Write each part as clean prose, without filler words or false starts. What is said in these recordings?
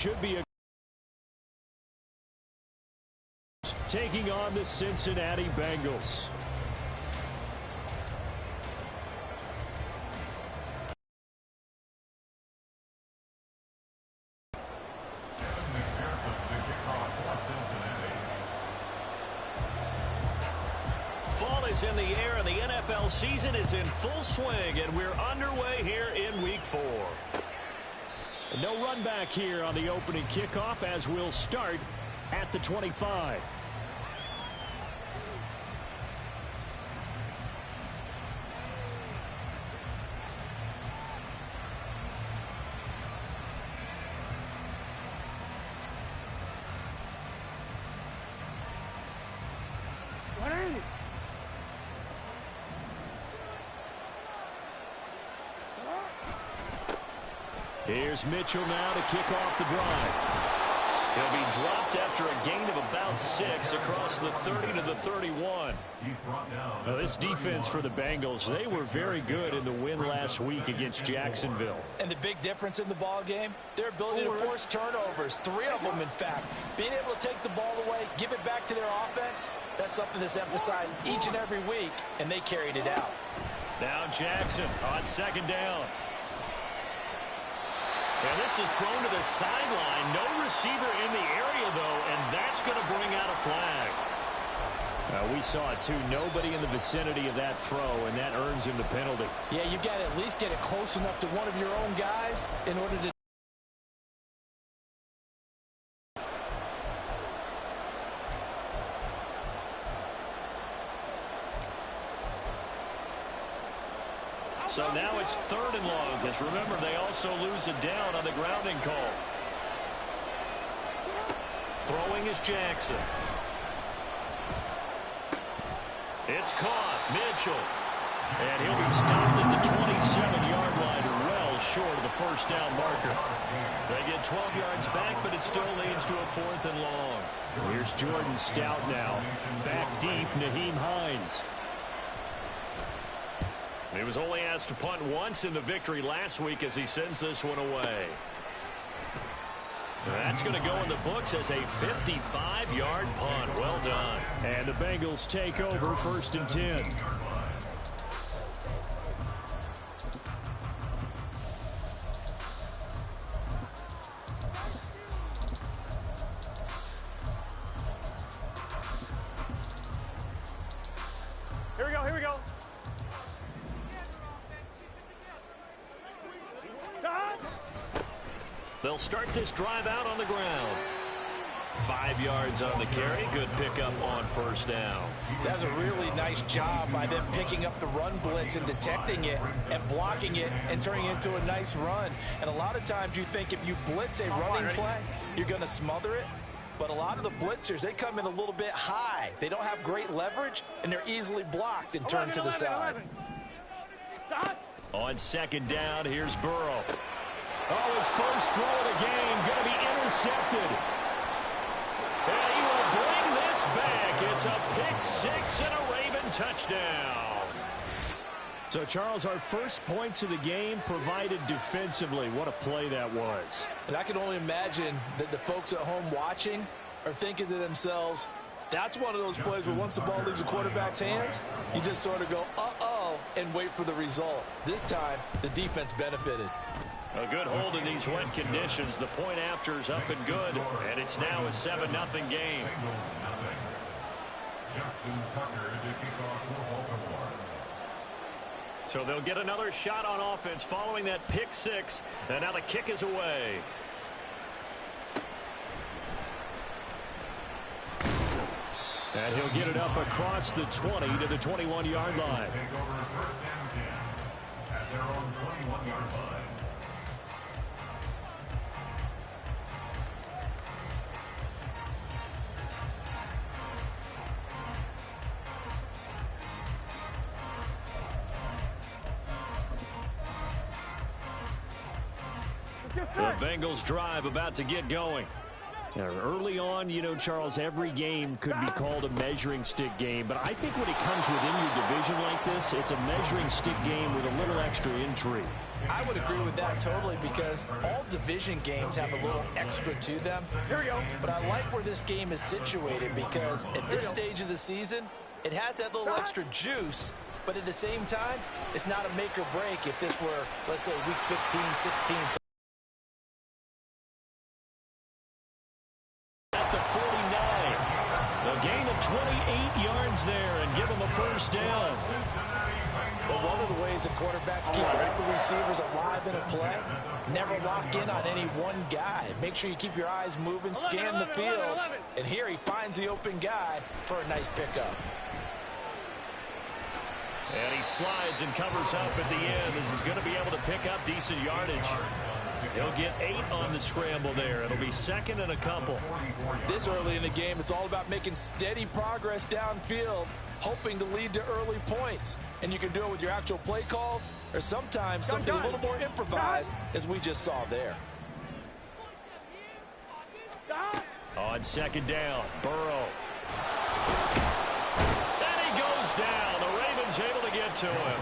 Should be a taking on the Cincinnati Bengals. Fall is in the air and the NFL season is in full swing, and we're underway here in Week 4. No run back here on the opening kickoff as we'll start at the 25. Here's Mitchell now to kick off the drive. He'll be dropped after a gain of about 6 across the 30 to the 31. Now, this defense for the Bengals, they were very good in the win last week against Jacksonville. And the big difference in the ball game, their ability to force turnovers, 3 of them in fact. Being able to take the ball away, give it back to their offense, that's something that's emphasized each and every week, and they carried it out. Now Jackson on second down. And this is thrown to the sideline. No receiver in the area, though, and that's going to bring out a flag. We saw it, too. Nobody in the vicinity of that throw, and that earns him the penalty. Yeah, you've got to at least get it close enough to one of your own guys in order to... So now it's 3rd and long, because remember, they also lose a down on the grounding call. Throwing is Jackson. It's caught. Mitchell. And he'll be stopped at the 27-yard line, well short of the first down marker. They get 12 yards back, but it still leads to a 4th and long. Here's Jordan Stout now. Back deep, Nyheim Hines. He was only asked to punt once in the victory last week as he sends this one away. That's going to go in the books as a 55-yard punt. Well done. And the Bengals take over 1st and 10. Here we go. They'll start this drive out on the ground. 5 yards on the carry. Good pickup on 1st down. That's a really nice job by them picking up the run blitz and detecting it and blocking it and turning it into a nice run. And a lot of times you think if you blitz a running play, you're going to smother it. But a lot of the blitzers, they come in a little bit high. They don't have great leverage, and they're easily blocked and turned to the side. On 2nd down, here's Burrow. Oh, his first throw of the game going to be intercepted. And he will bring this back. It's a pick 6 and a Raven touchdown. So, Charles, our first points of the game provided defensively. What a play that was. And I can only imagine that the folks at home watching are thinking to themselves, that's one of those plays where once the ball leaves the quarterback's hands, you just sort of go, uh-oh, and wait for the result. This time, the defense benefited. A good hold in these wet conditions. The point after's up and good, and it's now a 7-0 game. So they'll get another shot on offense following that pick 6, and now the kick is away. And he'll get it up across the 20 to the 21-yard line. The Bengals drive about to get going. Now, early on, you know, Charles, every game could be called a measuring stick game. But I think when it comes within your division like this, it's a measuring stick game with a little extra intrigue. I would agree with that totally because all division games have a little extra to them. Here we go. But I like where this game is situated because at this stage of the season, it has that little extra juice, but at the same time, it's not a make or break if this were, let's say, week 15, 16. At the 49, a gain of 28 yards there and give him a first down. Well, one of the ways that quarterbacks keep open receivers alive in a play, never lock in on any one guy. Make sure you keep your eyes moving, scan the field, and here he finds the open guy for a nice pickup. And he slides and covers up at the end as he's going to be able to pick up decent yardage. He'll get 8 on the scramble there. It'll be second and a couple. This early in the game, it's all about making steady progress downfield, hoping to lead to early points. And you can do it with your actual play calls or sometimes something a little more improvised, as we just saw there. On second down, Burrow. And he goes down. The Ravens able to get to him.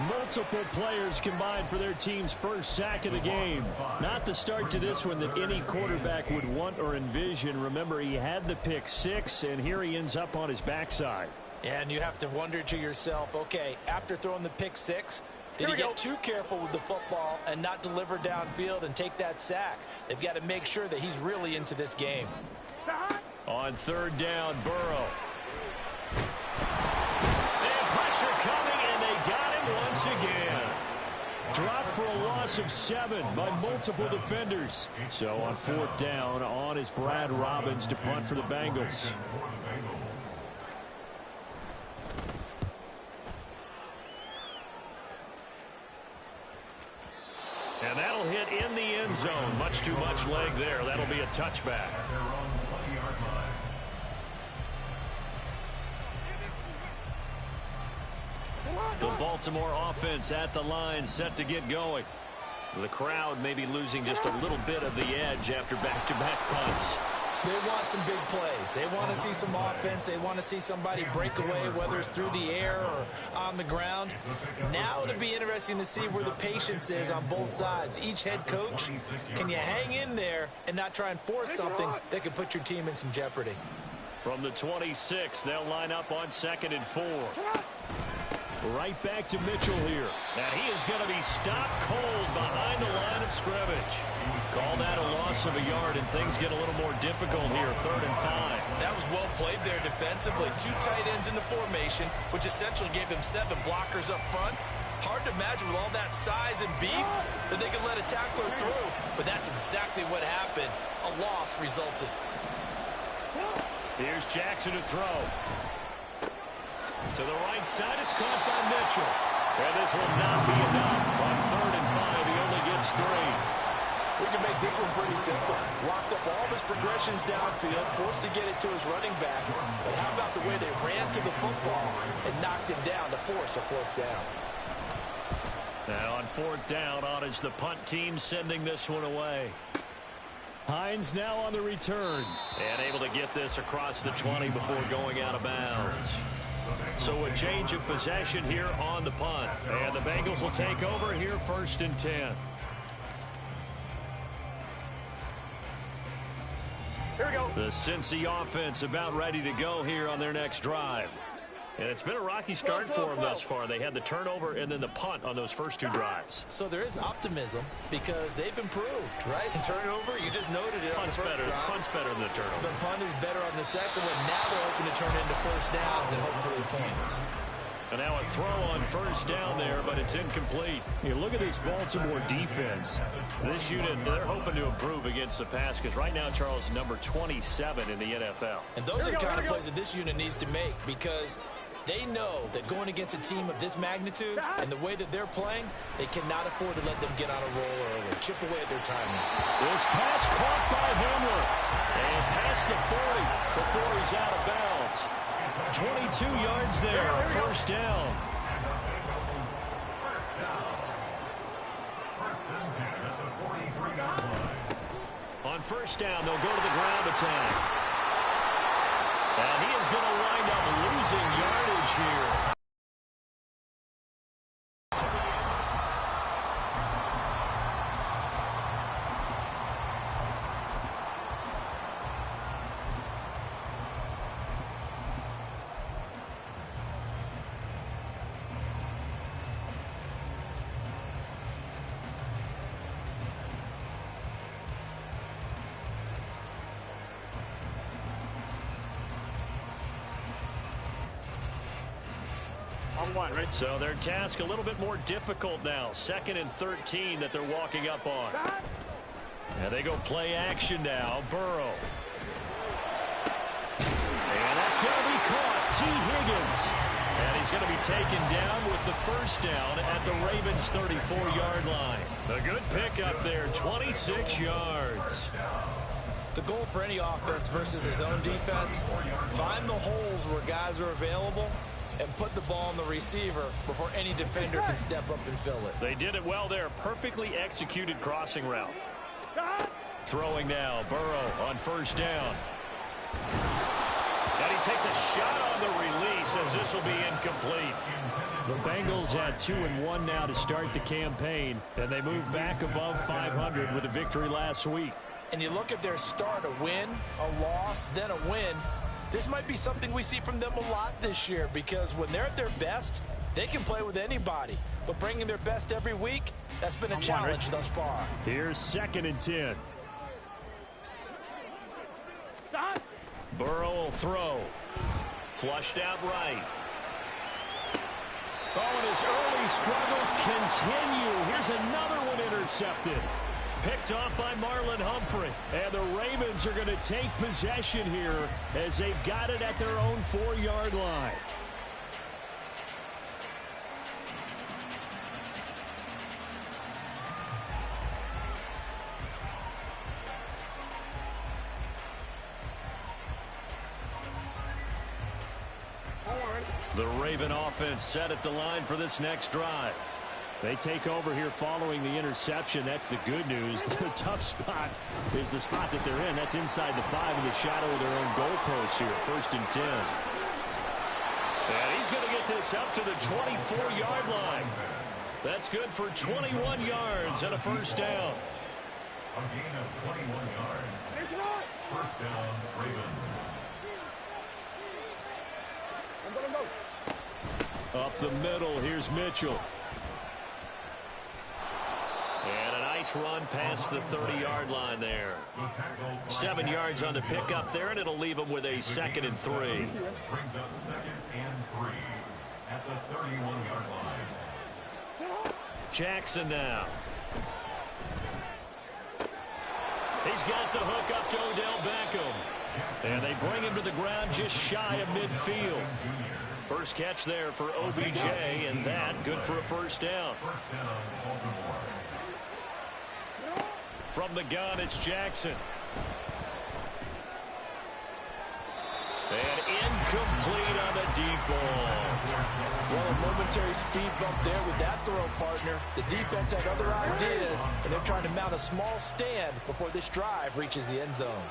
Multiple players combined for their team's first sack of the game. Not the start to this one that any quarterback would want or envision. Remember, he had the pick 6, and here he ends up on his backside. And you have to wonder to yourself, okay, after throwing the pick 6, did he get too careful with the football and not deliver downfield and take that sack? They've got to make sure that he's really into this game. On third down, Burrow. And pressure coming, and they got him once again. Dropped for a loss of 7 by multiple defenders. So on fourth down, on is Brad Robbins to punt for the Bengals. And that'll hit in the end zone. Much too much leg there. That'll be a touchback. The Baltimore offense at the line, set to get going. The crowd may be losing just a little bit of the edge after back-to-back punts. They want some big plays. They want to see some offense. They want to see somebody break away, whether it's through the air or on the ground. Now it'll be interesting to see where the patience is on both sides. Each head coach, can you hang in there and not try and force something that could put your team in some jeopardy? From the 26, they'll line up on 2nd and 4. Right back to Mitchell here. And he is going to be stopped cold behind the line of scrimmage. Call that a loss of a yard, and things get a little more difficult here, 3rd and 5. That was well played there defensively. 2 tight ends in the formation, which essentially gave them 7 blockers up front. Hard to imagine with all that size and beef that they could let a tackler through. But that's exactly what happened. A loss resulted. Here's Jackson to throw. To the right side, it's caught by Mitchell. And this will not be enough. On 3rd and 5, he only gets 3. We can make this one pretty simple. Locked up all of his progressions downfield, forced to get it to his running back. But how about the way they ran to the football and knocked him down to force a 4th down? Now on 4th down, on is the punt team sending this one away. Hines now on the return. And able to get this across the 20 before going out of bounds. So a change of possession here on the punt. And the Bengals will take over here 1st and 10. Here we go. The Cincy offense about ready to go here on their next drive. And it's been a rocky start for them thus far. They had the turnover and then the punt on those first 2 drives. So there is optimism because they've improved, right? Turnover, you just noted it on the first drive. Punt's better than the turnover. The punt is better on the second one. Now they're hoping to turn into 1st downs and hopefully points. And now a throw on 1st down there, but it's incomplete. You look at this Baltimore defense. This unit, they're hoping to improve against the pass because right now, Charles, number 27 in the NFL. And those are the kind of plays that this unit needs to make because they know that going against a team of this magnitude and the way that they're playing, they cannot afford to let them get on a roll early. Chip away at their timing. This pass caught by Hamler. And past the 40 before he's out of bounds. 22 yards there, 1st down. On 1st down, they'll go to the ground attack. And he is going to wind up losing yardage here. On one, right? So their task a little bit more difficult now. 2nd and 13 that they're walking up on. And they go play action now. Burrow. And that's going to be caught. T. Higgins. And he's going to be taken down with the first down at the Ravens' 34-yard line. A good pickup there, 26 yards. The goal for any offense versus his own defense, find the holes where guys are available and put the ball on the receiver before any defender can step up and fill it. They did it well there. Perfectly executed crossing route. Throwing now. Burrow on first down. And he takes a shot on the release as this will be incomplete. The Bengals had 2-1 now to start the campaign, and they moved back above 500 with a victory last week. And you look at their start, a win, a loss, then a win. This might be something we see from them a lot this year because when they're at their best, they can play with anybody. But bringing their best every week, that's been a challenge thus far. Here's 2nd and 10. Burrow will throw. Flushed out right. Oh, and his early struggles continue. Here's another one intercepted. Picked off by Marlon Humphrey. And the Ravens are going to take possession here as they've got it at their own 4-yard line. The Raven offense set at the line for this next drive. They take over here following the interception. That's the good news. The tough spot is the spot that they're in. That's inside the 5 in the shadow of their own goalpost here. 1st and 10. And he's going to get this up to the 24-yard line. That's good for 21 yards and a first down. A gain of 21 yards. First down, Ravens. Up the middle, here's Mitchell. And a nice run past the 30-yard line there. 7 yards on the pickup there, and it'll leave them with a 2nd and 3. Brings up 2nd and 3 at the 31-yard line. Jackson now. He's got the hook up to Odell Beckham. And they bring him to the ground just shy of midfield. First catch there for OBJ, and that good for a first down. From the gun, it's Jackson. And incomplete on the deep ball. Well, a momentary speed bump there with that throw, partner. The defense had other ideas, and they're trying to mount a small stand before this drive reaches the end zone.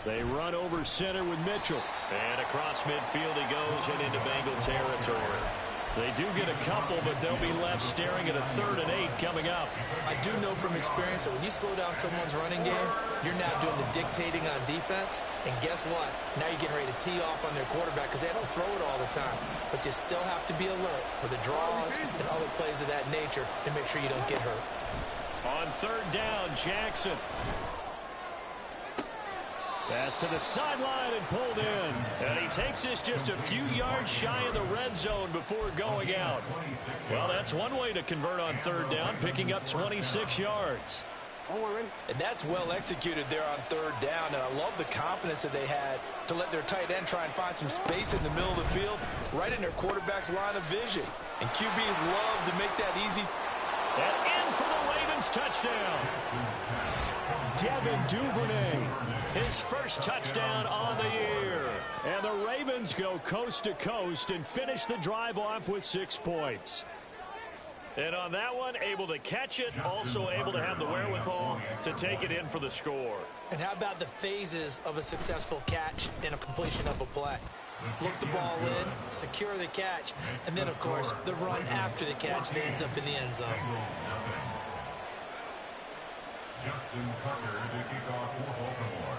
They run over center with Mitchell. And across midfield he goes and into Bengal territory. They do get a couple, but they'll be left staring at a 3rd and 8 coming up. I do know from experience that when you slow down someone's running game, you're now doing the dictating on defense. And guess what? Now you're getting ready to tee off on their quarterback because they don't throw it all the time. But you still have to be alert for the draws and other plays of that nature to make sure you don't get hurt. On 3rd down, Jackson. Pass to the sideline and pulled in. And he takes this just a few yards shy of the red zone before going out. Well, that's one way to convert on 3rd down, picking up 26 yards. And that's well executed there on 3rd down. And I love the confidence that they had to let their tight end try and find some space in the middle of the field, right in their quarterback's line of vision. And QBs love to make that easy. And in for the Ravens touchdown. Devin Duvernay, his first touchdown on the year. And the Ravens go coast to coast and finish the drive off with 6 points. And on that one, able to catch it, also able to have the wherewithal to take it in for the score. And how about the phases of a successful catch and a completion of a play? Look the ball in, secure the catch, and then, of course, the run after the catch that ends up in the end zone. Justin Tucker to kick off for Baltimore.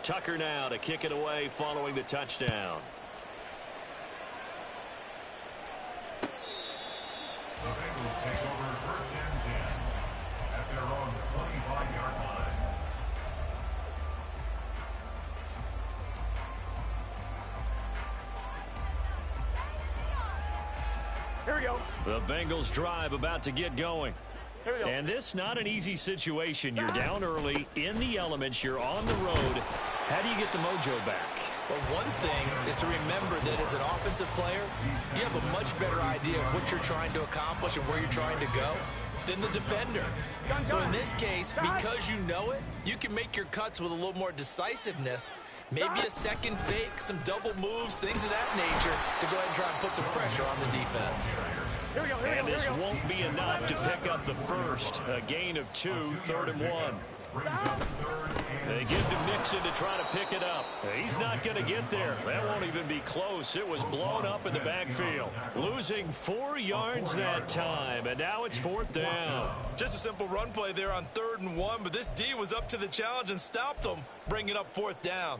Tucker now to kick it away following the touchdown. The Bengals take over 1st and 10 at their own 25-yard line. Here we go. The Bengals drive about to get going. Here we go. And this not an easy situation. You're down early, in the elements, you're on the road. How do you get the mojo back? Well, one thing is to remember that as an offensive player, you have a much better idea of what you're trying to accomplish and where you're trying to go than the defender. So in this case, because you know it, you can make your cuts with a little more decisiveness. Maybe a second fake, some double moves, things of that nature to go ahead and try and put some pressure on the defense. Here we go. And this won't be enough to pick up the first. A gain of 2, 3rd and 1. They give to Mixon to try to pick it up. He's not going to get there. That won't even be close. It was blown up in the backfield. Losing 4 yards that time, and now it's 4th down. Just a simple run play there on 3rd and 1, but this D was up to the challenge and stopped them, bringing up 4th down.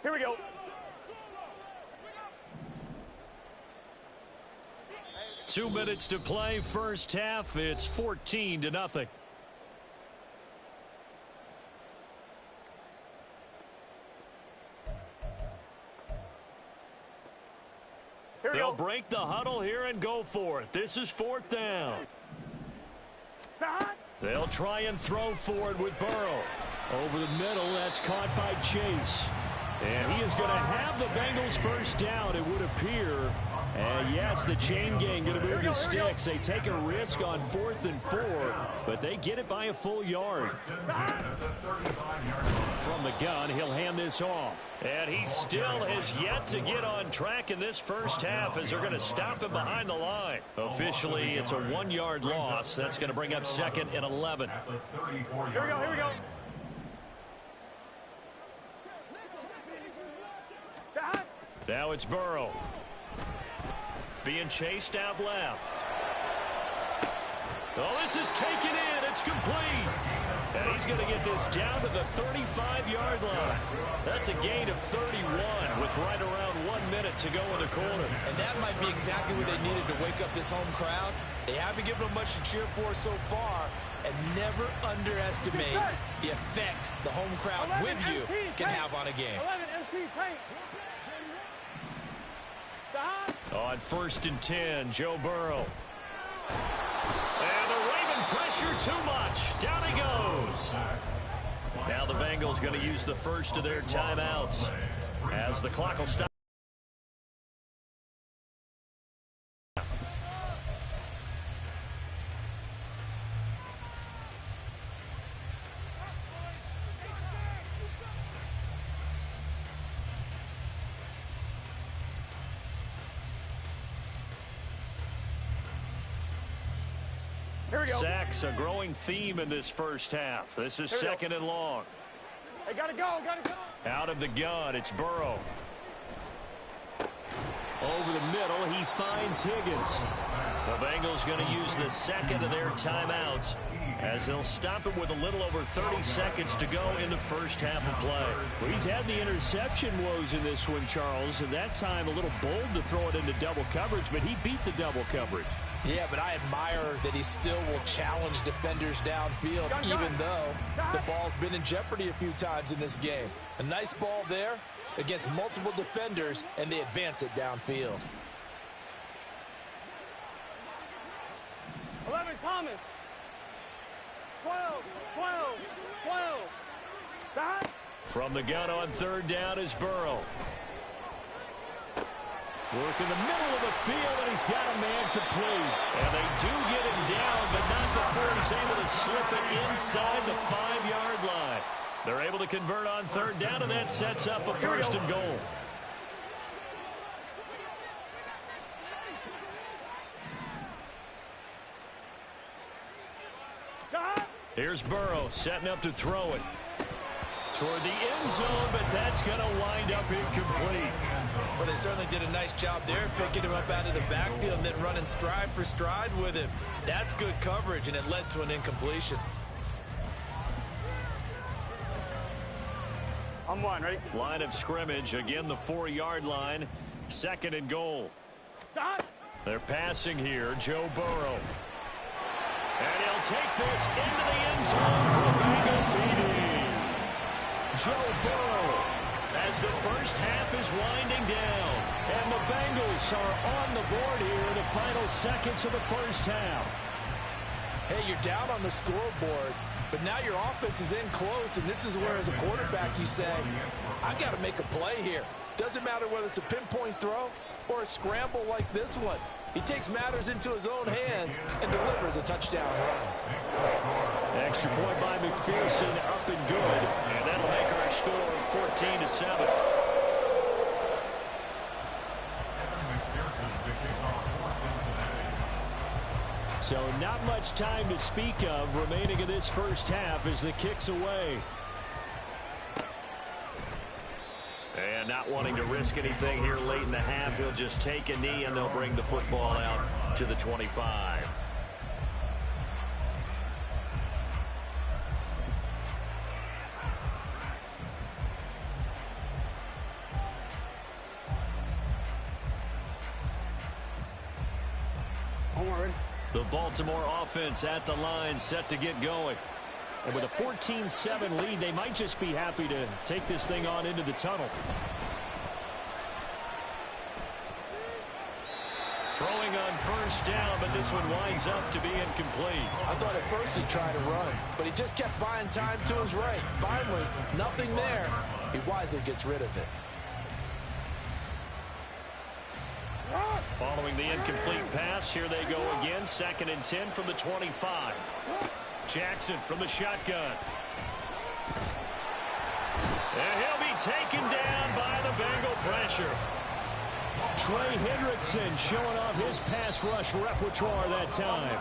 Here we go. Two minutes to play, first half. It's 14-0. They'll break the huddle here and go for it. This is 4th down. They'll try and throw for it with Burrow. Over the middle, that's caught by Chase. And he is going to have the Bengals first down, it would appear. And yes, the chain gang going to move the sticks. They take a risk on 4th and 4, but they get it by a full yard. From the gun, he'll hand this off. And he still has yet to get on track in this first half as they're going to stop him behind the line. Officially, it's a 1-yard loss. That's going to bring up 2nd and 11. Here we go. Here we go. Now it's Burrow. Being chased out left. Oh, this is taken in. It's complete. And he's going to get this down to the 35-yard line. That's a gain of 31 with right around 1 minute to go in the quarter. And that might be exactly what they needed to wake up this home crowd. They haven't given them much to cheer for so far. And never underestimate the effect the home crowd with you can have on a game. 11 MT paint. On 1st and 10, Joe Burrow. And the Raven pressure too much. Down he goes. Now the Bengals going to use the first of their timeouts as the clock will stop. Sacks, a growing theme in this first half. This is 2nd and long. Hey, gotta go, gotta go. Out of the gun, it's Burrow. Over the middle, he finds Higgins. The Bengals going to use the 2nd of their timeouts as they'll stop him with a little over 30 seconds to go in the first half of play. Well, he's had the interception woes in this one, Charles, and that time a little bold to throw it into double coverage, but he beat the double coverage. Yeah, but I admire that he still will challenge defenders downfield, even though the ball's been in jeopardy a few times in this game. A nice ball there against multiple defenders, and they advance it downfield. 11 Thomas. 12, 12, 12. Stop. From the gun on 3rd down is Burrow. Work in the middle of the field, and he's got a man complete. And they do get him down, but not before he's able to slip it inside the 5-yard line. They're able to convert on 3rd down, and that sets up a 1st and goal. Here's Burrow setting up to throw it. Toward the end zone, but that's going to wind up incomplete. Well, they certainly did a nice job there, picking him up out of the backfield and then running stride for stride with him. That's good coverage, and it led to an incompletion. I'm one, ready? Line of scrimmage, again the 4-yard line. 2nd and goal. Stop. They're passing here, Joe Burrow. And he'll take this into the end zone for a Bengal TD. Joe Burrow as the first half is winding down. And the Bengals are on the board here in the final seconds of the first half. Hey, you're down on the scoreboard, but now your offense is in close, and this is where, as a quarterback, you say, I've got to make a play here. Doesn't matter whether it's a pinpoint throw or a scramble like this one. He takes matters into his own hands and delivers a touchdown run. Extra point by McPherson, up and good. And that'll make our score 14-7. So not much time to speak of remaining in this first half as the kick's away. And not wanting to risk anything here late in the half, he'll just take a knee and they'll bring the football out to the 25. The Baltimore offense at the line, set to get going. And with a 14-7 lead, they might just be happy to take this thing on into the tunnel. Throwing on first down, but this one winds up to be incomplete. I thought at first he'd try to run, but he just kept buying time to his right. Finally, nothing there. He wisely gets rid of it. Following the incomplete pass, here they go again. 2nd and 10 from the 25. Jackson from the shotgun. And he'll be taken down by the Bengal pressure. Trey Hendrickson showing off his pass rush repertoire that time.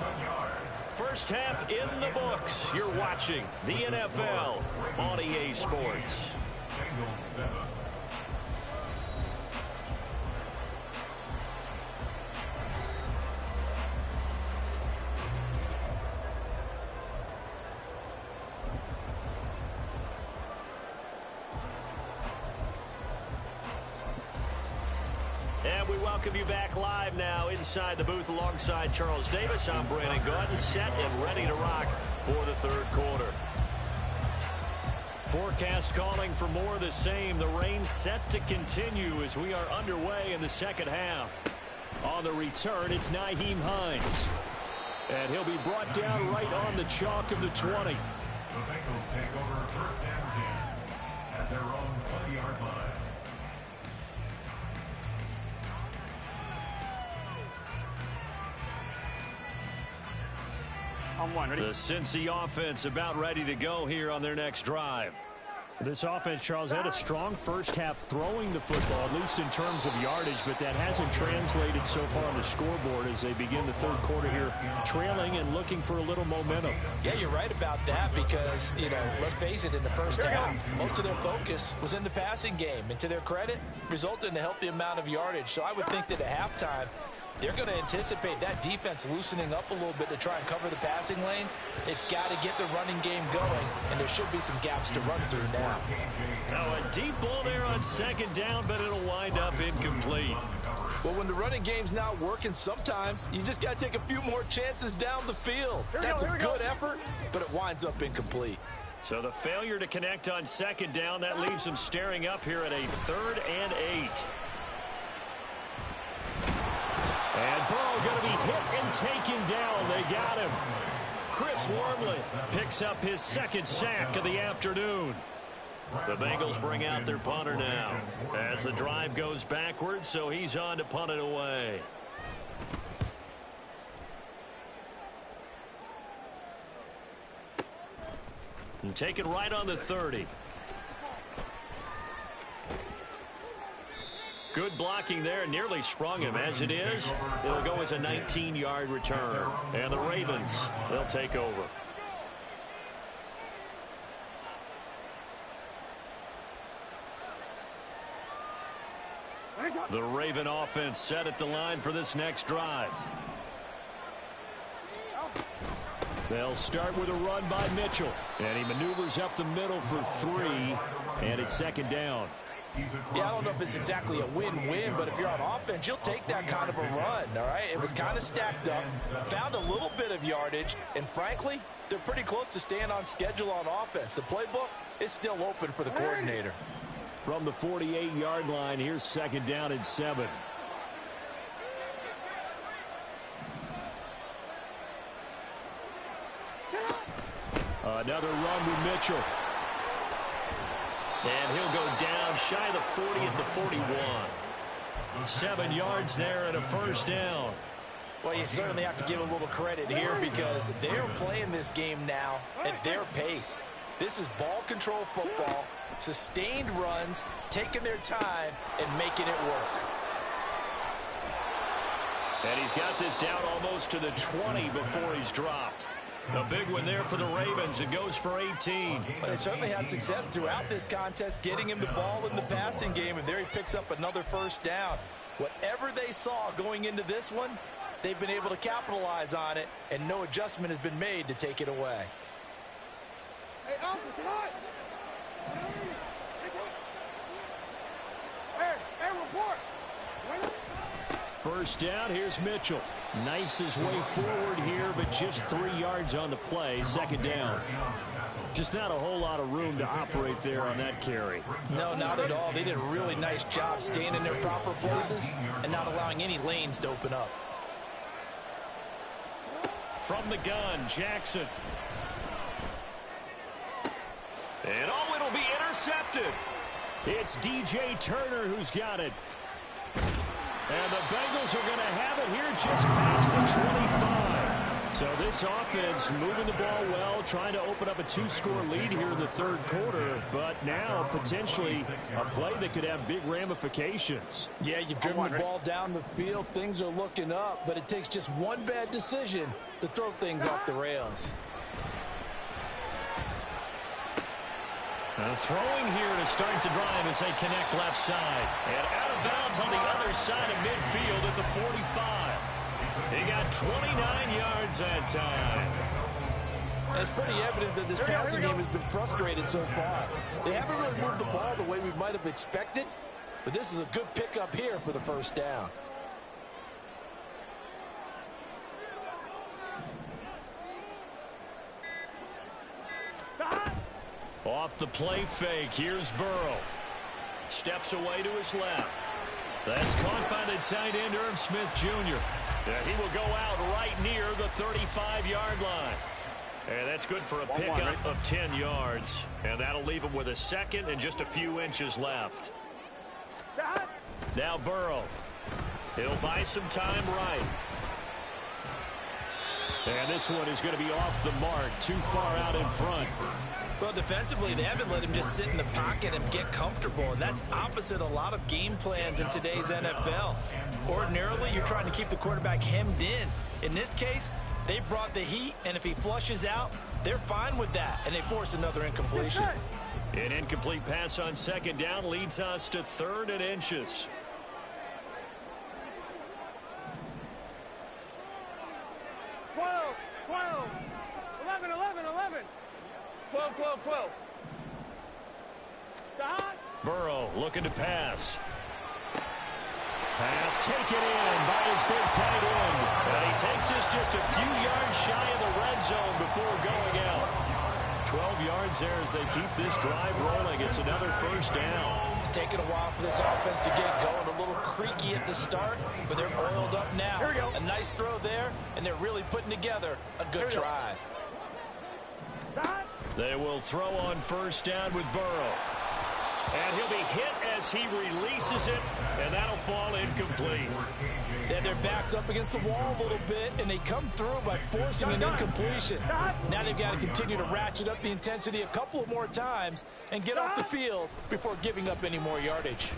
First half in the books. You're watching the NFL on EA Sports. And we welcome you back live now inside the booth alongside Charles Davis. I'm Brandon Gaudin, set and ready to rock for the third quarter. Forecast calling for more of the same. The rain set to continue as we are underway in the second half. On the return, it's Nyheim Hines. And he'll be brought down right on the chalk of the 20. The Bengals take over 1st and 10 at their own 20-yard line. I'm one, ready? The Cincy offense about ready to go here on their next drive. This offense, Charles, had a strong first half throwing the football, at least in terms of yardage, but that hasn't translated so far on the scoreboard as they begin the third quarter here, trailing and looking for a little momentum. Yeah, you're right about that because, let's face it, in the first half, most of their focus was in the passing game. And to their credit, resulted in a healthy amount of yardage. So I would think that at halftime, they're going to anticipate that defense loosening up a little bit to try and cover the passing lanes. They've got to get the running game going, and there should be some gaps to run through now. Now a deep ball there on 2nd down, but it'll wind up incomplete. Well, when the running game's not working, sometimes you just got to take a few more chances down the field. That's a good effort, but it winds up incomplete. So the failure to connect on 2nd down, that leaves them staring up here at a 3rd and 8. And Burrow going to be hit and taken down. They got him. Chris Wormley picks up his 2nd sack of the afternoon. The Bengals bring out their punter now as the drive goes backwards, so he's on to punt it away. And taken right on the 30. Good blocking there, nearly sprung him. As it is, it'll go as a 19-yard return. And the Ravens, they'll take over. The Raven offense set at the line for this next drive. They'll start with a run by Mitchell. And he maneuvers up the middle for 3. And it's second down. Yeah, I don't know if it's exactly a win-win, but if you're on offense, you'll take that kind of a run, all right? It was kind of stacked up, found a little bit of yardage, and frankly, they're pretty close to staying on schedule on offense. The playbook is still open for the coordinator. From the 48-yard line, here's second down and 7. Another run with Mitchell. And he'll go down shy of the 40 at the 41. 7 yards there and a first down. Well, you certainly have to give a little credit here because they're playing this game now at their pace. This is ball control football, sustained runs, taking their time and making it work. And he's got this down almost to the 20 before he's dropped. A big one there for the Ravens. It goes for 18. But they certainly had success throughout this contest, getting him the ball in the passing game, and there he picks up another first down. Whatever they saw going into this one, they've been able to capitalize on it, and no adjustment has been made to take it away. Hey, officer, what? Hey, report. First down, here's Mitchell. Knifes his way forward here, but just 3 yards on the play. Second down. Just not a whole lot of room to operate there on that carry. No, not at all. They did a really nice job staying in their proper places and not allowing any lanes to open up. From the gun, Jackson. And oh, it'll be intercepted. It's DJ Turner who's got it. And the Bengals are going to have it here just past the 25. So this offense moving the ball well, trying to open up a 2-score lead here in the third quarter, but now potentially a play that could have big ramifications. Yeah, you've driven the ball down the field. Things are looking up, but it takes just one bad decision to throw things off the rails. Throwing here to start the drive as they connect left side. And out of bounds on the other side of midfield at the 45. He got 29 yards that time. It's pretty evident that this passing game has been frustrated so far. They haven't really moved the ball the way we might have expected, but this is a good pickup here for the first down. Off the play fake, here's Burrow. Steps away to his left. That's caught by the tight end, Irv Smith Jr. And he will go out right near the 35-yard line. And that's good for a pickup of 10 yards. And that'll leave him with a second and just a few inches left. Now Burrow. He'll buy some time right. And this one is going to be off the mark, too far out in front. Well, defensively, they haven't let him just sit in the pocket and get comfortable, and that's opposite a lot of game plans in today's NFL. Ordinarily, you're trying to keep the quarterback hemmed in. In this case, they brought the heat, and if he flushes out, they're fine with that, and they force another incompletion. An incomplete pass on second down leads us to 3rd and inches. Burrow looking to pass. Pass taken in by his big tight end. And he takes this just a few yards shy of the red zone before going out. 12 yards there as they keep this drive rolling. It's another first down. It's taken a while for this offense to get going. A little creaky at the start, but they're oiled up now. A nice throw there, and they're really putting together a good drive. They will throw on first down with Burrow. And he'll be hit as he releases it, and that'll fall incomplete. And their back's up against the wall a little bit, and they come through by forcing an incompletion. Now they've got to continue to ratchet up the intensity a couple of more times and get off the field before giving up any more yardage.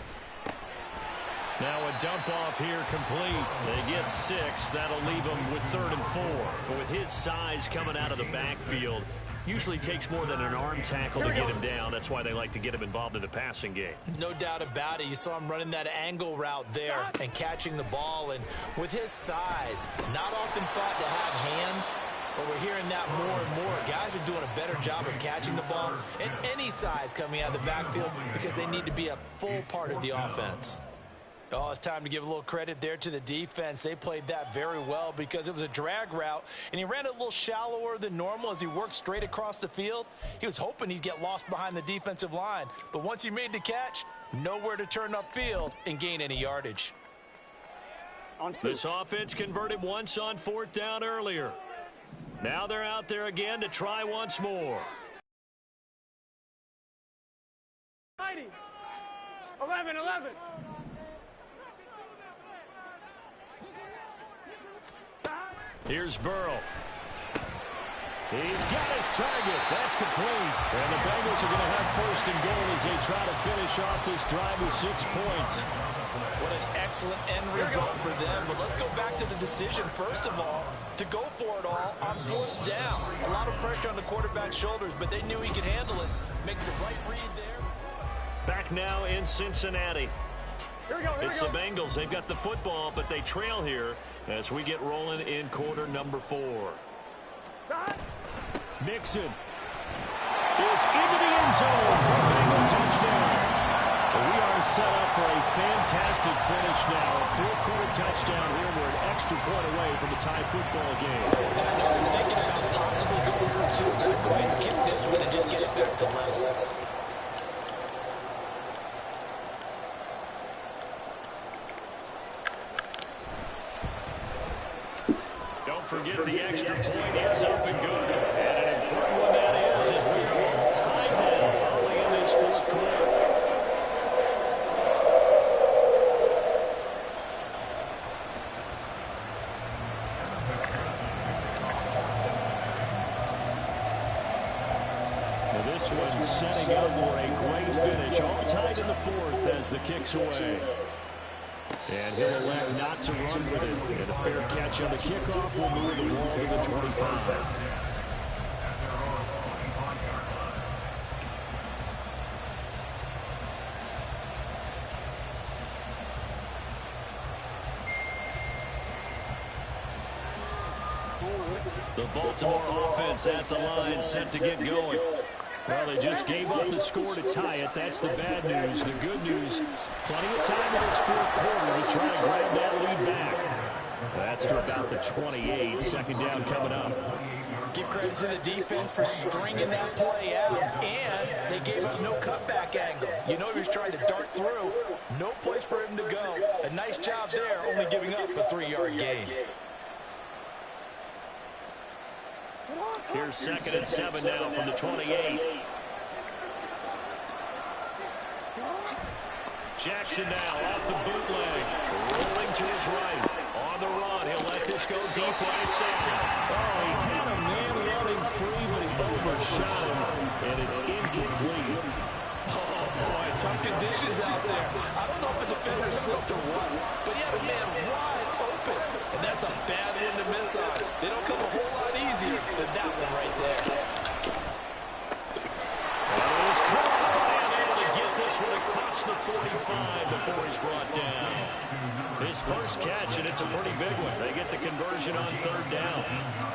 Now a dump off here complete. They get 6. That'll leave them with 3rd and 4. But with his size coming out of the backfield, Usually takes more than an arm tackle to get him down. That's why they like to get him involved in the passing game. No doubt about it. You saw him running that angle route there and catching the ball. And with his size, not often thought to have hands, but we're hearing that more and more. Guys are doing a better job of catching the ball at any size coming out of the backfield because they need to be a full part of the offense. Oh, it's time to give a little credit there to the defense. They played that very well because it was a drag route, and he ran it a little shallower than normal as he worked straight across the field. He was hoping he'd get lost behind the defensive line, but once he made the catch, nowhere to turn upfield and gain any yardage. This offense converted once on 4th down earlier. Now they're out there again to try once more. 11. Here's Burrow. He's got his target. That's complete. And the Bengals are going to have 1st and goal as they try to finish off this drive with 6 points. What an excellent end result for them. But let's go back to the decision, first of all, to go for it all on 4th down. A lot of pressure on the quarterback's shoulders, but they knew he could handle it. Makes the right read there. Back now in Cincinnati. It's the Bengals. They've got the football, but they trail here as we get rolling in quarter number 4. Mixon is into the end zone for a Bengal touchdown. We are set up for a fantastic finish now. A 4th quarter touchdown here. We're an extra point away from a tie football game. And I know you're thinking about possible going for 2. So go ahead and kick this one and just get it back to level. Forget the extra point. It's up and good. And an important one that is as we are all tied now early in this 4th quarter. Now this one's setting up for a great finish. All tied in the 4th as the kick's away. And he'll elect not to run with it. And a fair catch on the kickoff will move the ball to the 25. The Baltimore offense at the line, set to get going. Well, they just gave up the score to tie it. That's the bad news. The good news, plenty of time in this 4th quarter to try to grab that lead back. That's to about the 28. 2nd down coming up. Give credit to the defense for stringing that play out, and they gave up no cutback angle. You know he was trying to dart through. No place for him to go. A nice job there, only giving up a 3-yard gain. Here's 2nd and 7 now from the 28. Jackson now off the bootleg. Rolling to his right. On the run. He'll let this go deep right side. Oh, he had a man running free, but he overshot him, and it's incomplete. Oh, boy, tough conditions out there. I don't know if the defender slipped or what, but he had a man wide open, and that's a bad one to miss on. They don't come a whole lot easier than that one right there. And it is caught, and able to get this one across the 45 before he's brought down. His first catch, and it's a pretty big one. They get the conversion on 3rd down.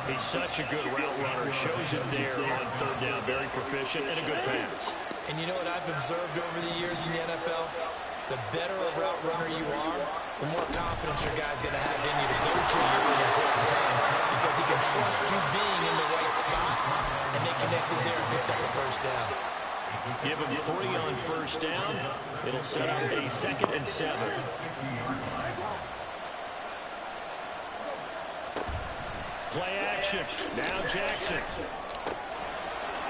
He's such a good route runner. Shows it there on 3rd down. Very proficient and a good pass. And you know what I've observed over the years in the NFL? The better a route runner you are, the more confidence your guy's going to have in you to go to you at important times because he can trust you being in the right spot. And they connected there and picked up the 1st down. Give him 3 on 1st down. It'll set up a 2nd and 7. Play action. Now Jackson.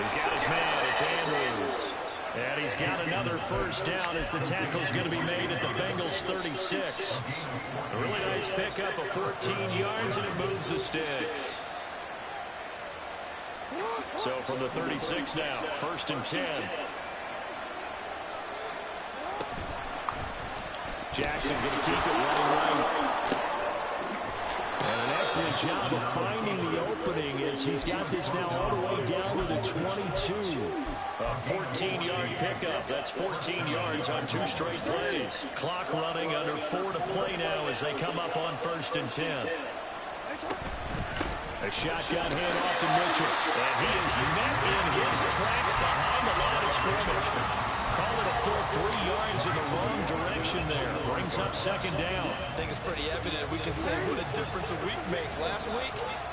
He's got his man. It's Andrews. And he's got another 1st down as the tackle's going to be made at the Bengals 36. A really nice pickup of 14 yards, and it moves the sticks. So from the 36 now, 1st and 10. Jackson going to keep it running right. And an excellent job of finding the opening as he's got this now all the way down to the 22. A 14-yard pickup. That's 14 yards on 2 straight plays. Clock running under 4 to play now as they come up on 1st and 10. A shotgun handoff to Mitchell. And he is met in his tracks behind the line of scrimmage. Call it a full 3 yards in the wrong direction there. Brings up 2nd down. I think it's pretty evident we can say what a difference a week makes. Last week,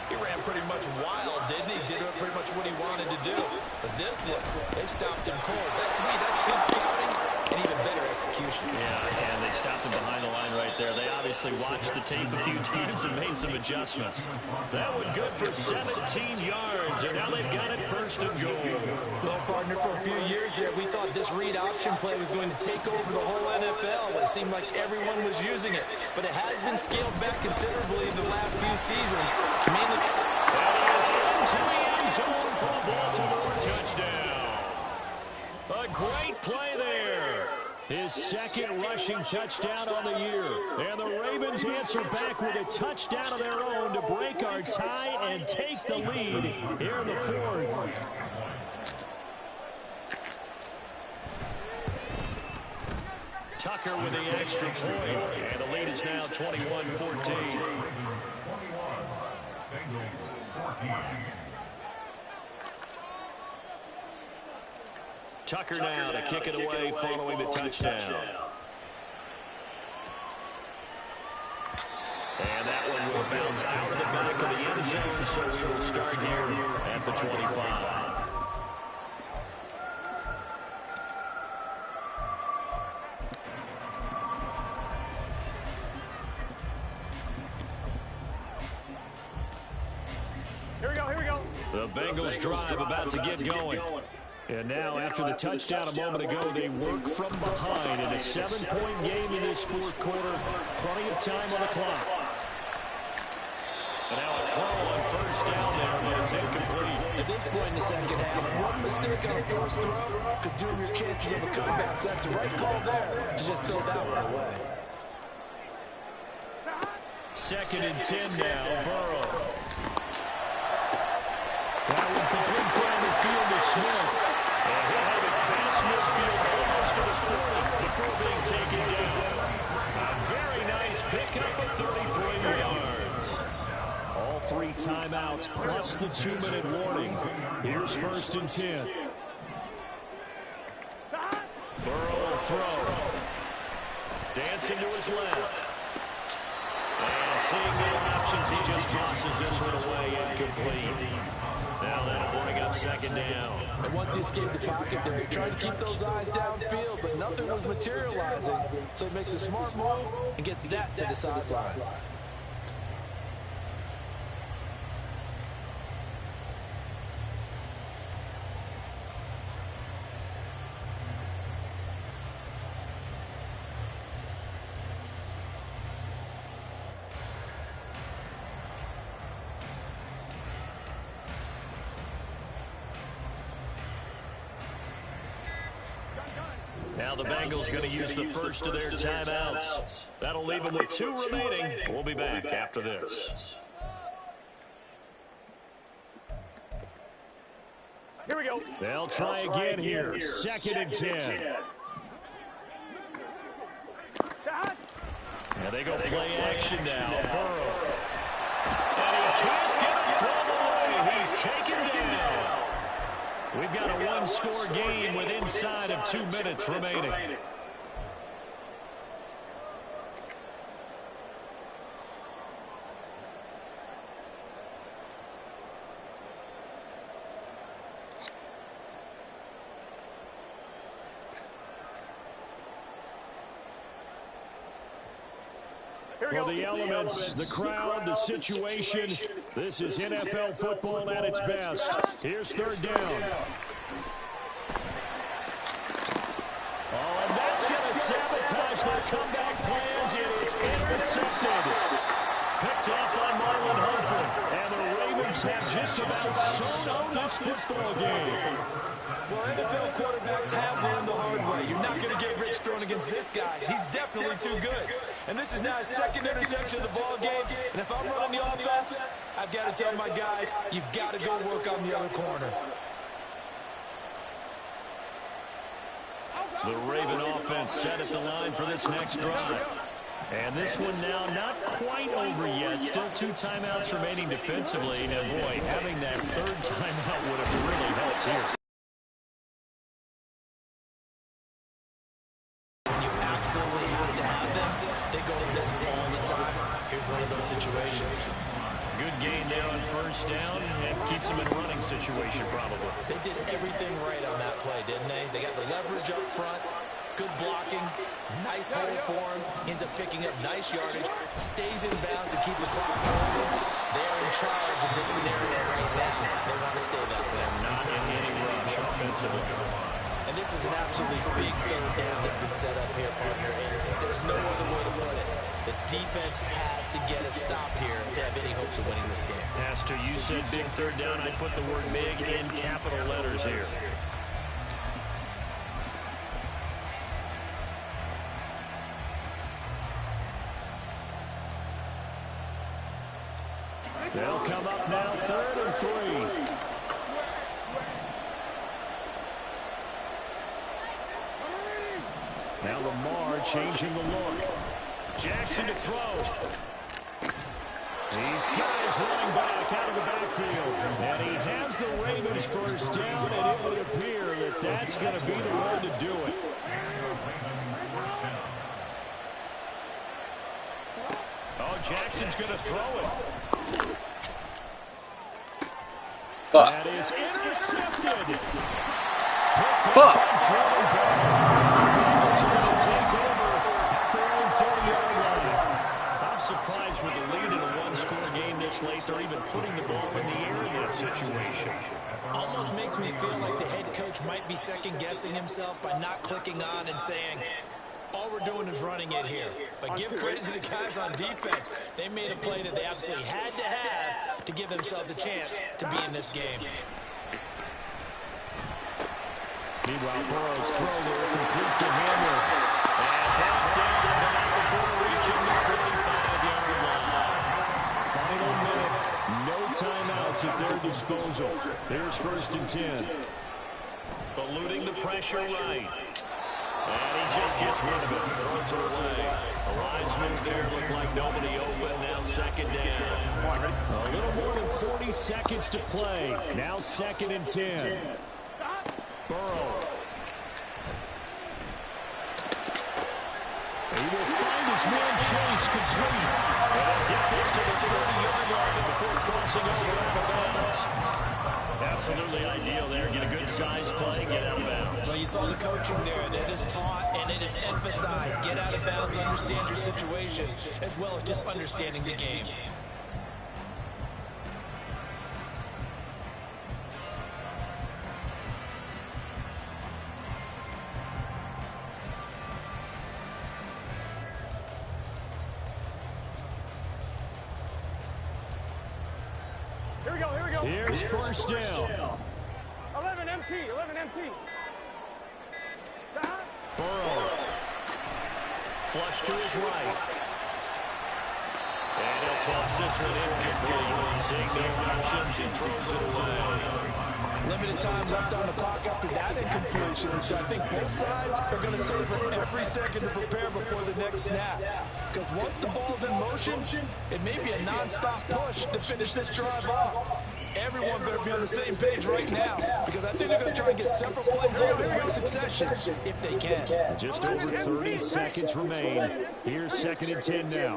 he ran pretty much wild, didn't he? Did pretty much what he wanted to do. But this one, they stopped him cold. That, to me, that's good scouting and even better execution. Yeah, and they stopped him behind the line right there. They obviously watched the tape a few times and made some adjustments. That one good for 17 yards, and now they've got it 1st and goal. Well, partner, for a few years there, we thought this read option play was going to take over the whole NFL. It seemed like everyone was using it, but it has been scaled back considerably in the last few seasons. Mainly that is into the end zone for the Baltimore touchdown. A great play there. His 2nd rushing touchdown on the year. And the Ravens answer back with a touchdown of their own to break our tie and take the lead here in the 4th. Tucker with the extra point. And the lead is now 21-14. Tucker now to kick it away following the touchdown. And that one will bounce out of the back of the end zone, so we will start here at the 25. The Bengals drive about to get going. And now, after the touchdown a moment ago, they work from behind in a 7-point game in this 4th quarter. Plenty of time on the clock. And now a throw on 1st down there, but it's incomplete. at this point in the 2nd half, one mistake on a first throw could doom your chances of a comeback. So that's the right call there to just throw that one away. 2nd and 10 now, Burrow. That one complete down the field to Smith. And he'll have it past midfield almost to the 40 before being taken down. A very nice pickup of 33 yards. All 3 timeouts plus the 2-minute warning. Here's 1st and 10. Burrow will throw. Dancing to his left. And seeing no options, he just tosses this one away incomplete. Now that'll bring up 2nd down. And once he escaped the pocket there, he tried to keep those eyes downfield, but nothing was materializing. So he makes a smart move and gets that to the sideline. Now the Bengals going to use the first of their timeouts. That'll leave them with 2 remaining. We'll be back after this. Here we go. They'll try again here. 2nd and 10. Now they go play action now. Burrow. And he can't get it thrown away. He's taken down. We've got a 1-score game with inside of 2 minutes remaining. Well, the elements, the crowd, the situation. This is NFL football at its best. Here's 3rd down. Oh, and that's going to sabotage their comeback plans. It is intercepted. Picked off by Marlon Humphrey. And the Ravens Ravens have just about sewn up this football game. Well, NFL quarterbacks have learned the hard way. You're not going to get rich throwing against this guy. He's definitely too good. And this is now his second interception of the ball game. And if I'm running the offense, I've got to tell my guys, you've got to go work on the other corner. The Raven offense set at the line for this next drive. And this one now not quite over yet. Still 2 timeouts remaining defensively. And boy, having that third timeout would have really helped here. When you absolutely have to have them, they go to this all the time. Here's one of those situations. Good gain there on first down and keeps them in running situation probably. They did everything right on that play, didn't they? They got the leverage up front, good blocking, nice hole for him, ends up picking up nice yardage, stays in bounds and keeps the clock moving. They're in charge of this scenario right now. They want to stay that way. They're not in any rush offensively. And this is an absolutely big third down that's been set up here, partner, and there's no other way to put it. The defense has to get a stop here to have any hopes of winning this game. Pastor, you said big third down. I put the word big in capital letters here. They'll come up now, 3rd and 3. Now Lamar changing the look. Jackson to throw. These guys running back out of the backfield. And he has the Ravens first down, and it would appear that that's going to be the one to do it. Oh, Jackson's going to throw it. Fuck. That is intercepted. Fuck. I'm surprised with the lead in a one-score game this late. They're even putting the ball in the air in that situation. Almost makes me feel like the head coach might be second-guessing himself by not clicking on and saying, all we're doing is running it here. But give credit to the guys on defense. They made a play that they absolutely had to have to give themselves a chance to be in this game. Meanwhile, Burrow's throw there complete to Hamler. And brought down before reaching the 45-yard line. Final minute. No timeouts at their disposal. Here's 1st and 10. Eluding the pressure right. And he just gets rid of it. Throws it away. A wise move there. Looked like nobody open. Now 2nd down. A little more than 40 seconds to play. Now 2nd and 10. Burrow. He will find his man Chase complete. And get this to the 30-yard line before crossing over bounds. Absolutely ideal there. Get a good size play, get out of bounds. Well, you saw the coaching there. That is taught and it is emphasized. Get out of bounds, understand your situation, as well as just understanding the game. Here we go. Here's 1st down. 11 MT. Burrow. Flush to his right. And he'll toss this one incomplete. Seeing no options, he throws it away. Limited time left on the clock after that incompletion, so I think both sides are going to savor every second to prepare before the next snap. Because once the ball's in motion, it may be a non-stop push to finish this drive off. Everyone better be on the same page right now, because I think they're going to try and get several plays out in quick succession if they can. Just over 30 seconds remain. Here's 2nd and 10 now.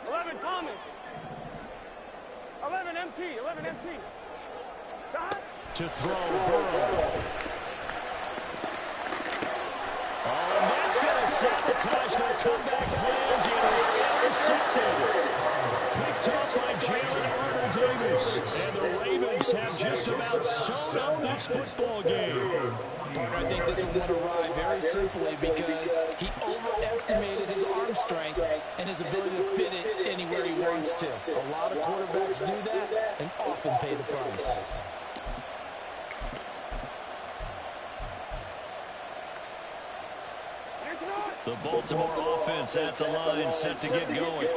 11 Thomas. 11 MT. To throw, Burrow. Oh, and that's going to sabotage their comeback plans. It is intercepted. Picked up by Jalen Davis. And the Ravens have just about sewn up this football game. Partner, I think this one went awry very simply because he overestimated his arm strength and his ability to fit it anywhere he wants to. A lot of quarterbacks do that and often pay the price. The Baltimore offense at the line, set to get going.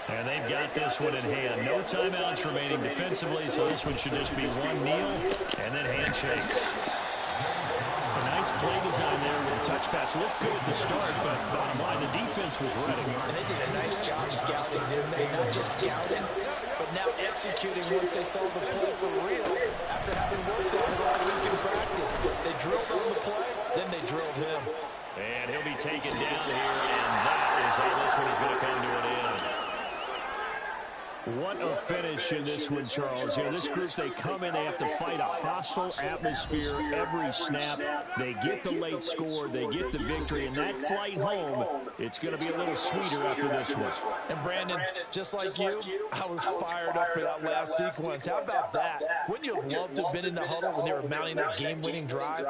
And they've got this one in hand. No timeouts remaining defensively, so this one should just be one kneel and then handshakes. A nice play design there with a touch pass. Looked good at the start, but bottom line, the defense was ready. And they did a nice job scouting, didn't they? Not just scouting, but now executing once they saw the play for real after having worked on it all week in practice. They drilled on the play, then they drilled him. And he'll be taken down here, and that is how this one is going to come to an end. What a finish in this one, Charles. You know, this group, they come in, they have to fight a hostile atmosphere every snap. They get the late score, they get the victory, and that flight home, it's going to be a little sweeter after this one. And Brandon, just like you, I was fired up for that last sequence. How about that? Wouldn't you have loved to have been in the huddle when they were mounting that game-winning drive?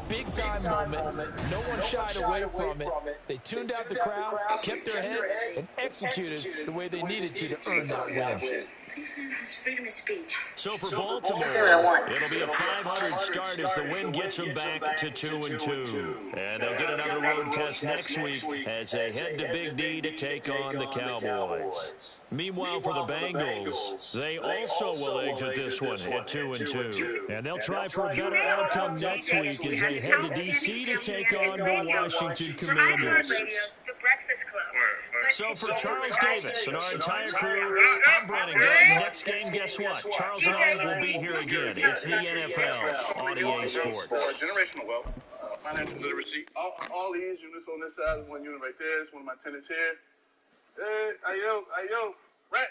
Big-time moment. No one shied away from it. They tuned out the crowd, kept their heads, and executed the way they needed to earn that win. Freedom of speech. So for Baltimore, it'll be a 500 start as the win gets them back to 2-2. And they'll get another road test next week as they head to Big D to take on the Cowboys. Meanwhile, for the Bengals, they also will exit this one at 2-2. And they'll try for a better outcome next week as they head to D.C. to take on the Washington Commanders. So for Charles Davis and our entire crew, I'm Brandon Gordon. Next game, guess what? Charles and I will be here again. It's the NFL on EA Sports. Generational wealth, financial literacy. All these units on this side, one unit right there. It's one of my tenants here. Ayo, rent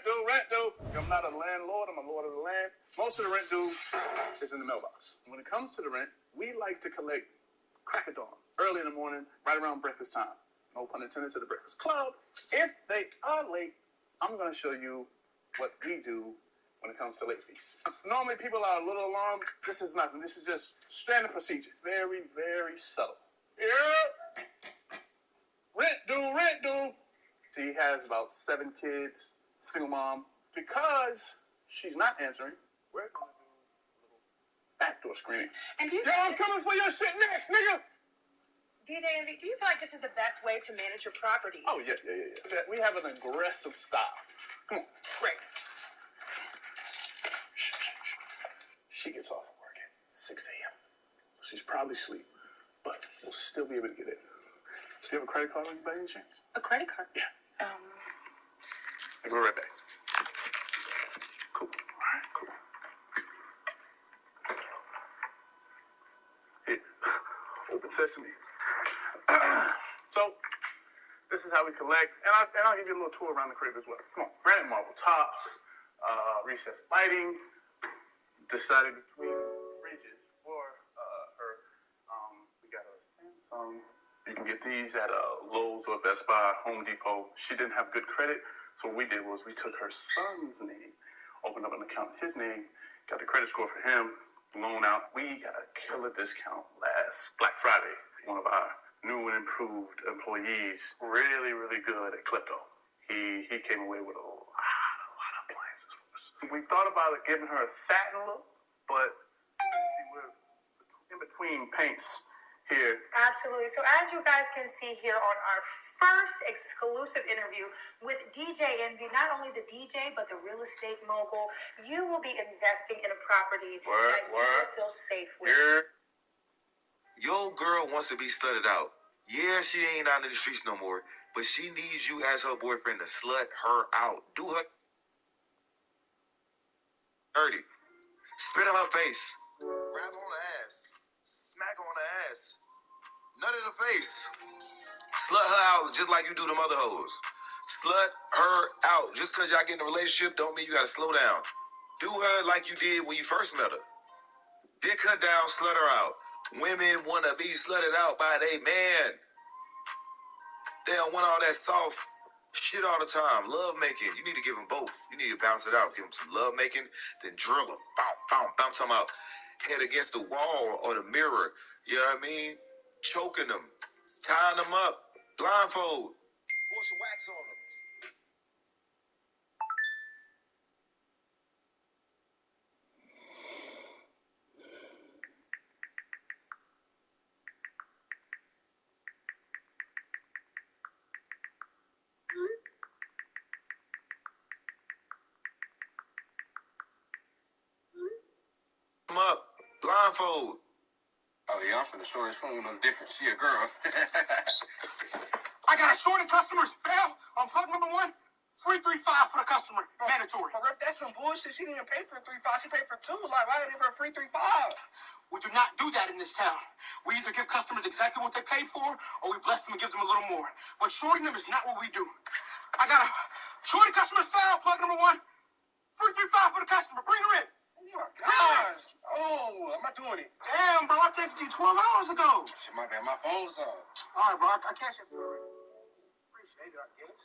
due. I'm not a landlord, I'm a lord of the land. Most of the rent due is in the mailbox. When it comes to the rent, we like to collect crack of dawn, early in the morning, right around breakfast time. No pun intended to the Breakfast Club. If they are late, I'm going to show you what we do when it comes to late fees. Normally, people are a little alarmed. This is nothing. This is just standard procedure. Very, very subtle. Yeah. Rent due. She has about 7 kids, single mom. Because she's not answering, we're going to do a little backdoor screening. And do you I'm coming for your shit next, nigga. DJ Envy, do you feel like this is the best way to manage your property? Oh, yeah. We have an aggressive style. Come on. Great. She gets off of work at 6 a.m. She's probably asleep, but we'll still be able to get in. Do you have a credit card on you by any chance? A credit card? Yeah. I'll be right back. Cool. All right, cool. Here. Open sesame. So, this is how we collect, and I'll give you a little tour around the crib as well. Come on, granite marble tops, recessed lighting, decided between fridges for her. We got a Samsung. You can get these at Lowe's or Best Buy, Home Depot. She didn't have good credit, so what we did was we took her son's name, opened up an account in his name, got the credit score for him, loan out. We got a killer discount last Black Friday. One of our new and improved employees, really, really good at Klepto. He came away with a lot of appliances for us. We thought about it giving her a satin look, but see, we're in between paints here. Absolutely. So as you guys can see here on our first exclusive interview with DJ Envy, not only the DJ, but the real estate mogul, you will be investing in a property that you will feel safe with. Your girl wants to be slutted out. Yeah, she ain't out in the streets no more, but she needs you as her boyfriend to slut her out. Do her dirty. Spit on her face. Grab on the ass. Smack on the ass. Nut in the face. Slut her out just like you do them other hoes. Slut her out. Just because y'all get in a relationship don't mean you got to slow down. Do her like you did when you first met her. Dick her down, slut her out. Women want to be slutted out by their man. They don't want all that soft shit all the time. Love making. You need to give them both. You need to bounce it out. Give them some love making, then drill them. Bounce, bounce, bounce them out. Head against the wall or the mirror. You know what I mean? Choking them, tying them up, blindfold. Pour some wax on them. Them up, blindfold. Oh, yeah, I'm finna show this phone no different. She a girl. I got a shorted customers fail on plug number 1. Free 3.5 for the customer. Mandatory. But that's some bullshit. She didn't pay for 3.5. She paid for 2. Like, why did I give her a free 3.5? We do not do that in this town. We either give customers exactly what they pay for, or we bless them and give them a little more. But shorting them is not what we do. I got a shorted customers fail, plug number 1. Free 3.5 for the customer. Bring her in. Oh, my gosh. Oh, I'm not doing it. Damn, bro. I texted you 12 hours ago. Shit, my bad. My phone's on. All right, bro. I catch you. Appreciate it, I guess.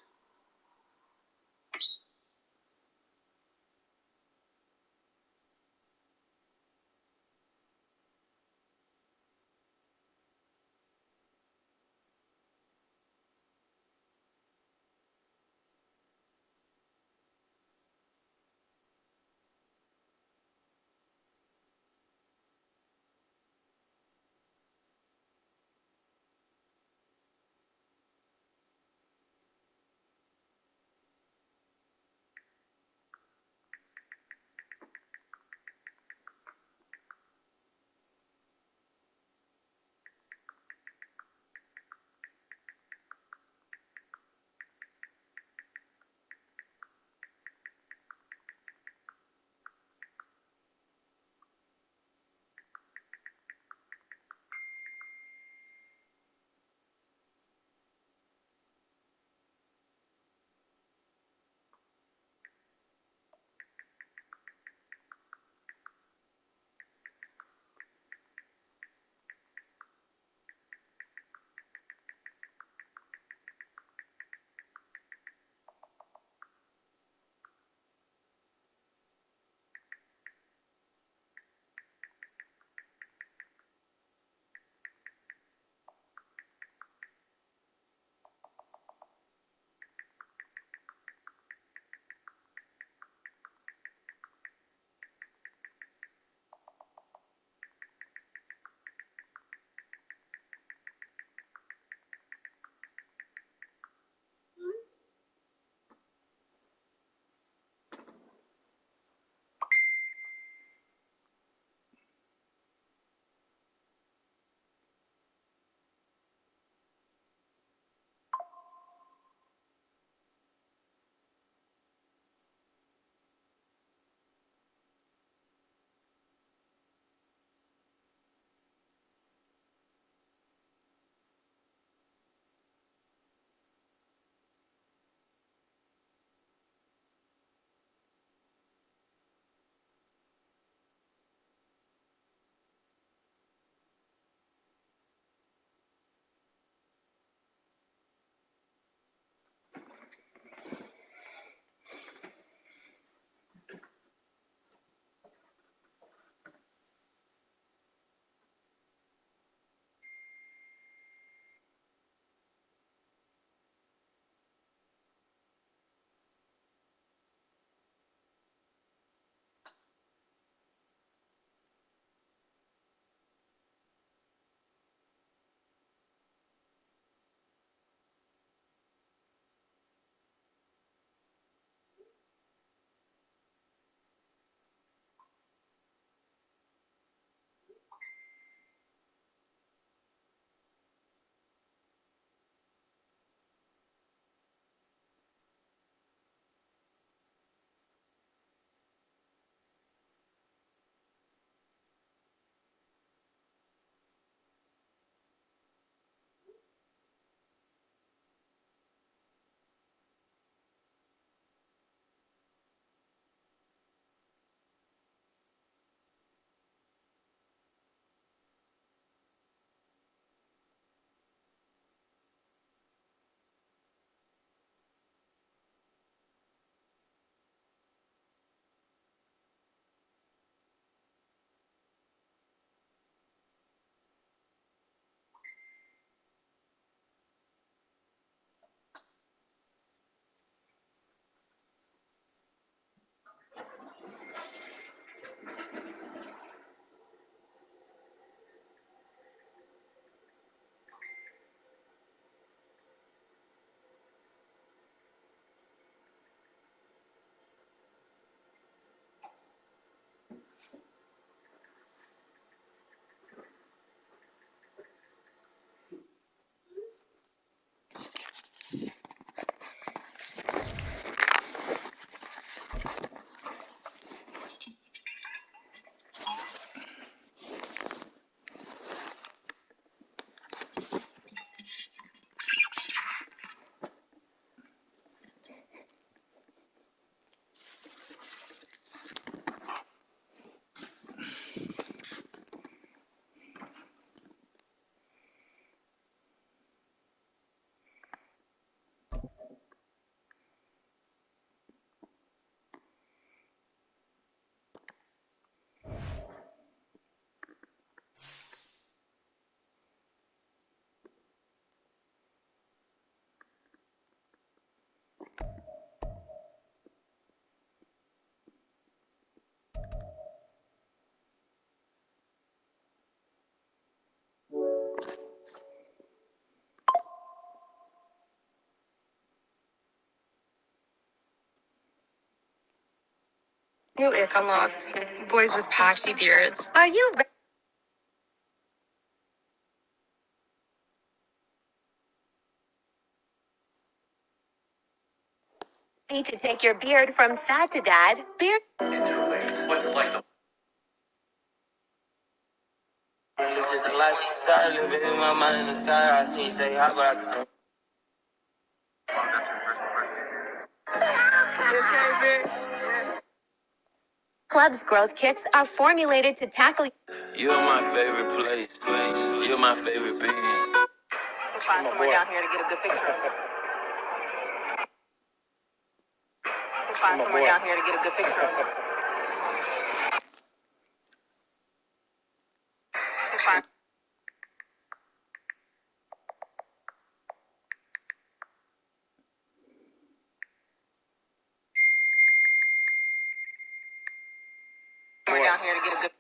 New ick unlocked. Boys with pasty beards. Are you ready to take your beard from sad to dad? Beard. What's it like to just a lifestyle, living my mind in the sky. I see say how about I Club's growth kits are formulated to tackle. You're my favorite place. You're my favorite being. We'll find somewhere down here to get a good picture of it. We'll find somewhere down here to get a good picture of it. We'll find. Somewhere down here to get a good.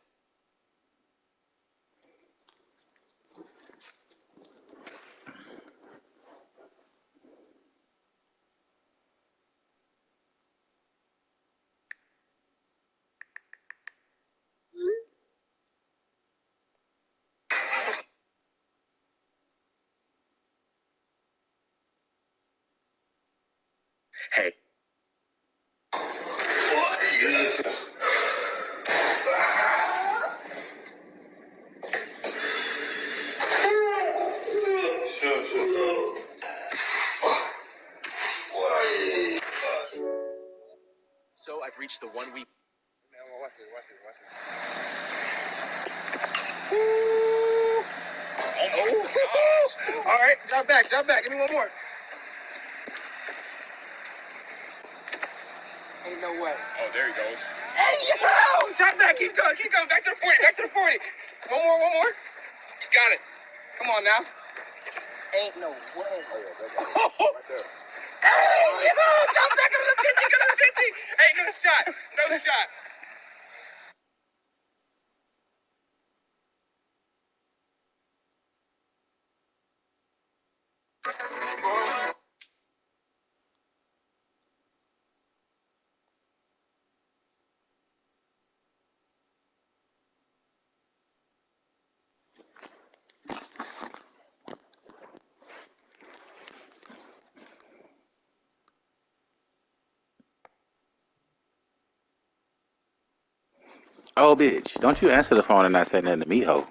Hey. Sure. So I've reached the 1 week. Watch it. Oh. All right, drop back. Give me one more. Ain't no way. Oh, there he goes. Hey, yo! Drop back. Keep going. Back to the 40. One more. You got it. Come on now. Ain't no way. Oh. Right there. Hey, yo! Drop back to the 50. Hey, no shot. Oh, bitch, don't you answer the phone and not say nothing to me, ho.